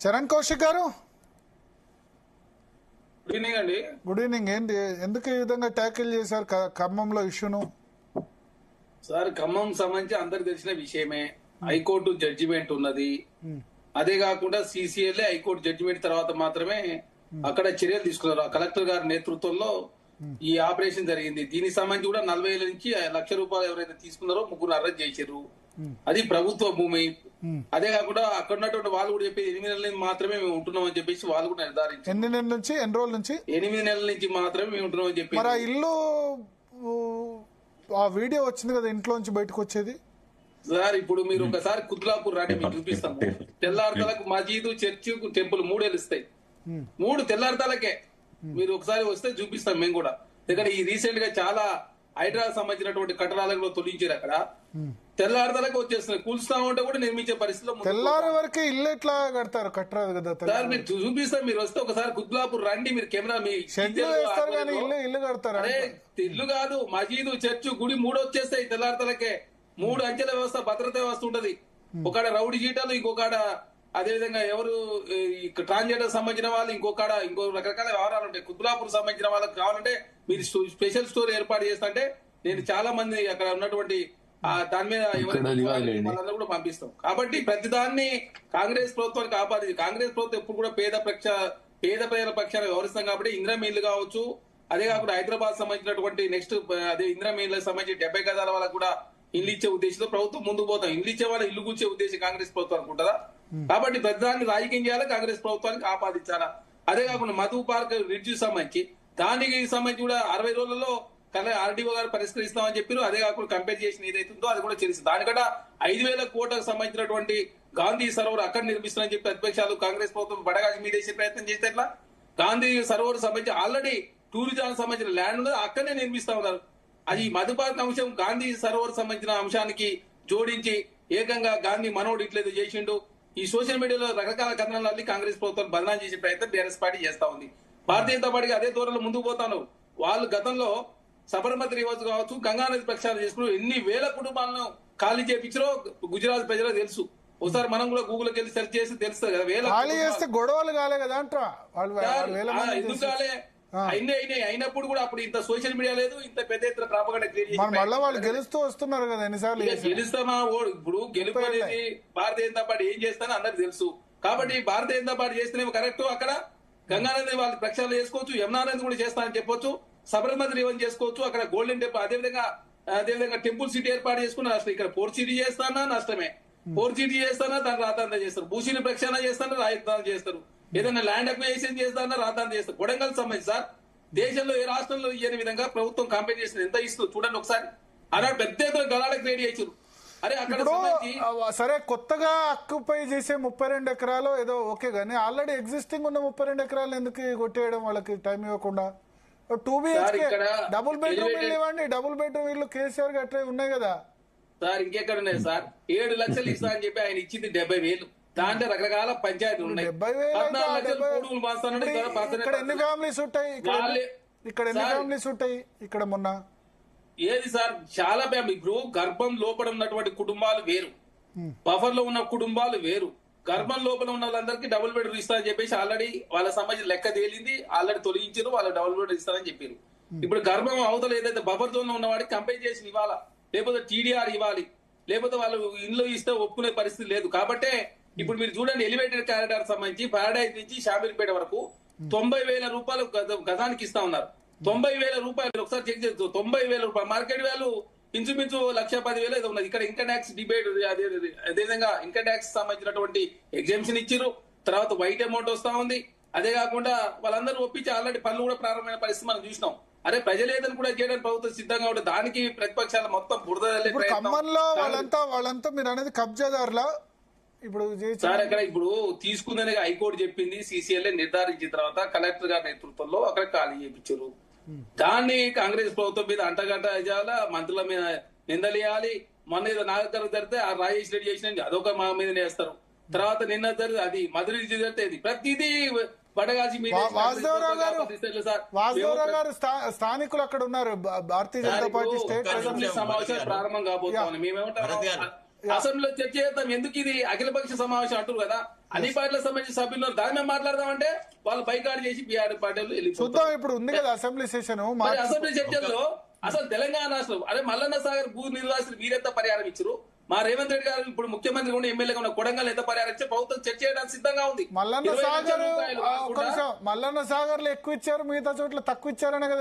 చరణ్ కౌశిక్ గారు good evening అండి. Good evening. ఏంటి ఎందుకు ఈ విధంగా ట్యాకిల్ చేశారు ఖమ్మంలో ఇష్యూను? సార్, ఖమ్మం సంబంధించి అందరికి తెలిసిన విషయమే. హైకోర్టు జడ్జిమెంట్ ఉన్నది. అదే కాకుండా సిసిఎల్ఏ హైకోర్టు జడ్జిమెంట్ తర్వాత మాత్రమే అక్కడ చర్యలు తీసుకున్నారు. ఆ కలెక్టర్ గారి నేతృత్వంలో ఈ ఆపరేషన్ జరిగింది. దీనికి సంబంధించి కూడా 40,000 నుంచి ₹1,00,000 ఎవరైతే తీసుకున్నారో ముగ్గురు అరెస్ట్ చేశారు. అది ప్రభుత్వ భూమి. అదే కాకుండా అక్కడ ఉన్నటువంటి వాళ్ళు కూడా చెప్పి 8 నెలల నుంచి మాత్రమే మేము ఉంటున్నాం అని చెప్పేసి వాళ్ళు కూడా నిర్ధారించారు. ఎన్ని నెలల నుంచి, ఎన్ని రోజుల నుంచి? 8 నెలల నుంచి మాత్రమే మేము ఉంటున్నాం అని చెప్పి. మరి ఆ ఇల్లు ఆ వీడియో వచ్చింది కదా ఇంట్లో నుంచి బయటకు వచ్చేది. సార్, ఇప్పుడు మీరు ఒకసారి కుత్లాపూర్ రాండి, మీకు చూపిస్తాము. తెల్లారితలకు మజీదు, చర్చి, టెంపుల్ 3 వెలుస్తాయి. 3 తెల్లారితలకే మీరు ఒకసారి వస్తే చూపిస్తాం మేము కూడా. ఇక్కడ ఈ రీసెంట్ గా చాలా హైడ్రాకు సంబంధించినటువంటి కట్టడాలను కూడా తొలగించారు. అక్కడ తెల్లారితలకు వచ్చేస్తున్నాయి. కూల్స్తా ఉంటే కూడా నిర్మించే పరిస్థితిలో తెల్లారి వరకే ఇల్లు ఎట్లా కడతారు? కట్టరాదు కదా సార్. మీరు చూపిస్తాం, మీరు వస్తే ఒకసారి కుత్లాపూర్ రండి. మీరు కెమెరా మీ వేస్తారు కానీ ఇల్లు కడతారు? అరే ఇల్లు కాదు, మజీదు, చర్చ్, గుడి 3 వచ్చేస్తాయి తెల్లారితలకే. 3 అంచెల వ్యవస్థ, భద్రతా వ్యవస్థ ఉంటది. ఒకడ రౌడీ జీటాలు, ఇంకొకడ అదే విధంగా ఎవరు ట్రాన్స్జెండర్ సంబంధించిన వాళ్ళు, ఇంకో రకరకాల వ్యవహారాలు ఉంటాయి. కుత్బులాపూర్ సంబంధించిన వాళ్ళకి కావాలంటే మీరు స్పెషల్ స్టోర్ ఏర్పాటు చేస్తా అంటే నేను చాలా మంది అక్కడ ఉన్నటువంటి దాని మీద వాళ్ళందరూ కూడా పంపిస్తాం. కాబట్టి ప్రతిదాన్ని కాంగ్రెస్ ప్రభుత్వానికి ఆపాదించి, కాంగ్రెస్ ప్రభుత్వం ఎప్పుడు కూడా పేద ప్రజల పక్షాన వ్యవహరిస్తాం. కాబట్టి ఇందిరా మిల్లు కావచ్చు, అదే కాకుండా హైదరాబాద్ సంబంధించినటువంటి నెక్స్ట్ అదే ఇందిరా మిల్లులకు సంబంధించి 70 గజాల వాళ్ళకు కూడా ఇల్లు ఇచ్చే ఉద్దేశంతో ప్రభుత్వం ముందుకు పోతాం. ఇల్లు ఇచ్చే వాళ్ళ ఇల్లు కూర్చే ఉద్దేశం కాంగ్రెస్ ప్రభుత్వం అనుకుంటారా? కాబట్టి ప్రతిదాన్ని రాజకీయం చేయాలి, కాంగ్రెస్ ప్రభుత్వానికి ఆపాదించాలా. అదే కాకుండా మధు పార్క్ రిడ్జ్ సంబంధించి దానికి సంబంధించి కూడా 60 రోజులలో ఆర్డీఓ గారు పరిష్కరిస్తామని చెప్పారు. అదే కాకుండా కంపేర్ చేసిన ఏదైతుందో అది కూడా తెలుసు. దానికంటే 5,000 కోట్లకు సంబంధించినటువంటి గాంధీ సరోవర్ అక్కడ నిర్మిస్తామని చెప్పి ప్రతిపక్షాలు కాంగ్రెస్ ప్రభుత్వం బడగాసి మీదేసే ప్రయత్నం చేస్తే ఎట్లా? గాంధీ సరోవర్ సంబంధించి ఆల్రెడీ టూరిజానికి సంబంధించిన ల్యాండ్ ఉన్నది, అక్కడనే నిర్మిస్తా ఉన్నారు. అది మధు పార్క్ అంశం గాంధీ సరోవర్ సంబంధించిన అంశానికి జోడించి ఏకంగా గాంధీ మనోడు ఇట్లేదు చేసిండు. ఈ సోషల్ మీడియాలో రకరకాల కథనాలు కాంగ్రెస్ ప్రభుత్వం బదనాం చేసే ప్రయత్నం బీఆర్ఎస్ పార్టీ చేస్తా ఉంది. భారతీయ జనతా పార్టీకి అదే దూరంలో ముందుకు పోతాను. వాళ్ళు గతంలో సబర్మతి రివర్స్ కావచ్చు, గంగానది ప్రక్షాళన చేసుకుని ఎన్ని వేల కుటుంబాలను ఖాళీ చేపించారో గుజరాత్ ప్రజలకు తెలుసు. ఒకసారి మనం కూడా గూగుల్కి వెళ్ళి సెర్చ్ చేసి తెలుస్తుంది కదా. గొడవలు కాలే కదా అంటారా? ఎందుకు కాలే? అయినప్పుడు కూడా అప్పుడు ఇంత సోషల్ మీడియా లేదు, ఇంత పెద్ద ఎత్తున ప్రాపగండా క్రియేట్ మళ్ళీ వాళ్ళు గెలుస్తూ వస్తున్నారు కదా ఎన్నిసార్లు. గెలుస్తామా? ఇప్పుడు గెలుపు అనేది భారతీయ జనతా పార్టీ ఏం చేస్తానో అందరికి తెలుసు. కాబట్టి భారతీయ జనతా పార్టీ చేస్తేనే కరెక్ట్. అక్కడ గంగానది వాళ్ళు ప్రక్షాళన చేసుకోవచ్చు, యమునా నది కూడా చేస్తానని చెప్పొచ్చు, సబర్మతి రివన్ చేసుకోవచ్చు, అక్కడ గోల్డెన్ టెంపుల్ అదేవిధంగా టెంపుల్ సిటీ ఏర్పాటు చేసుకున్న నష్టం. ఇక్కడ 4 సిటీ చేస్తానా నష్టమే. 4 సిటీ చేస్తానా దాన్ని రాతాంతం చేస్తారు. భూషిని ప్రక్షాళన చేస్తానా రాజధాని చేస్తారు. ఏదైనా ల్యాండ్ అక్విజిషన్ చేస్తానా రాజధాని చేస్తారు. కొడంగల్ సంబంధించి సార్ దేశంలో ఏ రాష్ట్రంలో ఇయ్యని విధంగా ప్రభుత్వం కంపెనీ చేసిన ఎంత ఇస్తూ చూడండి ఒకసారి. అలాంటి పెద్ద ఎత్తున గలాల క్రియేట్ చేశారు. అరే అక్కడ సరే కొత్తగా అక్యుపై చేసే 32 ఎకరాలు ఏదో ఓకే గానీ ఆల్రెడీ ఎగ్జిస్టింగ్ ఉన్న 32 ఎకరాలు ఎందుకు కొట్టేయడం? వాళ్ళకి టైం ఇవ్వకుండా 2 BHK డబుల్ బెడ్రూమ్ ఇల్లు ఇవ్వండి. డబుల్ బెడ్రూమ్ ఇల్లు కేసీఆర్ గట్రే ఉన్నాయి కదా సార్. ఇంకెక్కడ ఉన్నాయి సార్? 7 లక్షలు ఇస్తా అని చెప్పి ఆయన ఇచ్చింది 70,000. దాంట్లో రకరకాల పంచాయతీలు ఉన్నాయి. 70,000 ఇక్కడ ఎన్ని ఫ్యామిలీస్ ఉంటాయి? ఇక్కడ ఎన్ని ఫ్యామిలీస్ ఉంటాయి? ఇక్కడ మొన్న ఏది సార్ చాలా ఫ్యామిలీ. ఇప్పుడు గర్భం లోపల ఉన్నటువంటి కుటుంబాలు వేరు, బఫర్ లో ఉన్న కుటుంబాలు వేరు. గర్భం లోపల ఉన్న వాళ్ళందరికీ డబుల్ బెడ్రూమ్ ఇస్తారని చెప్పేసి ఆల్రెడీ వాళ్ళ సంబంధించిన లెక్క తేలింది. ఆల్రెడీ తొలగించారు, వాళ్ళకి డబుల్ బెడ్రూమ్ ఇస్తారని చెప్పారు. ఇప్పుడు గర్భం అవతల ఏదైతే బఫర్ జోన్ లో ఉన్నవాడికి కంపెన్సేషన్ ఇవ్వాలా, లేకపోతే TDR ఇవ్వాలి, లేకపోతే వాళ్ళు ఇల్లు ఇస్తే ఒప్పుకునే పరిస్థితి లేదు. కాబట్టే ఇప్పుడు మీరు చూడండి ఎలివేటెడ్ కారిడార్ సంబంధించి పారడైజ్ నుంచి షామీర్పేట వరకు 90,000 రూపాయలు గజానికి ఇస్తా ఉన్నారు. 90,000 రూపాయలు ఒకసారి చెక్ చేస్తూ 90,000 రూపాయలు. మార్కెట్ వాల్యూ ఇంచుమించు 1,10,000 ఏదో ఉన్నది. ఇక్కడ ఇన్కమ్ ట్యాక్స్ డిబేట్ అదేవిధంగా ఇన్కమ్ ట్యాక్స్ సంబంధించినటువంటి ఎగ్జామ్షన్ ఇచ్చారు. తర్వాత వైట్ అమౌంట్ వస్తా ఉంది. అదే కాకుండా వాళ్ళందరూ ఒప్పించి ఆల్రెడీ పనులు కూడా ప్రారంభమైన పరిస్థితి మనం చూసినాం. అరే ప్రజలేదని కూడా చేయడానికి ప్రభుత్వం సిద్ధంగా ఉంటుంది. దానికి ప్రతిపక్షాలు మొత్తం బురద. ఖమ్మంలో వాళ్ళంతా మీరు అనేది కబ్జాదారులా? ఇప్పుడు సార్ అక్కడ ఇప్పుడు తీసుకుందని హైకోర్టు చెప్పింది. సిసిఎల్ఏ నిర్ధారించిన తర్వాత కలెక్టర్ గారి నేతృత్వంలో అక్కడ ఖాళీ చేయించారు. దాన్ని కాంగ్రెస్ ప్రభుత్వం మీద అంటగంట చేయాలా, మంత్రుల మీద నిందలేయాలి. మొన్న ఏదో నాగర్ జరిగితే ఆ రాజేష్ రెడ్డి చేసిన అదొక మా మీద వేస్తారు. తర్వాత నిన్న జరిగితే అది మధురి జరిగితే ఇది ప్రతిదీ బడగాసి మీద. వాసుదేవరావు గారు స్థానికులు అక్కడ ఉన్నారు. భారతీయ జనతా పార్టీ స్టేట్ సమావేశాలు ప్రారంభం కాబోతున్నాం. మేమేమంటాం, అసెంబ్లీలో చర్చ చేద్దాం. ఎందుకు ఇది అఖిలపక్ష సమావేశం అంటారు కదా. అన్ని పార్టీలకు సంబంధించిన సభ్యులు దాని మేము మాట్లాడదామంటే వాళ్ళు బైకాట్ చేసి బీఆర్ఎస్ పార్టీలు వెళ్ళిపోతారు. చూద్దాం, ఇప్పుడు ఉంది కదా అసెంబ్లీ సెషన్. మరి అసెంబ్లీ చర్చల్లో అసలు తెలంగాణ రాష్ట్రం అదే మల్లన్న సాగర్ భూ నిర్వాసులు మీరెంత పరిహారం ఇచ్చారు, మా రేవంత్ రెడ్డి గారు ఇప్పుడు ముఖ్యమంత్రి కూడా ఎమ్మెల్యేగా ఉన్న కొడంగల్ ఎంత పరిహారం ఇచ్చే ప్రభుత్వం చర్చ చేయడానికి సిద్ధంగా ఉంది. మల్లన్న 20 లక్షల సాగర్ రూపాయలు కాకుండా మల్లన్న సాగర్ లో ఎక్కువ ఇచ్చారు, మిగతా చోట్ల తక్కువ ఇచ్చారనే కదా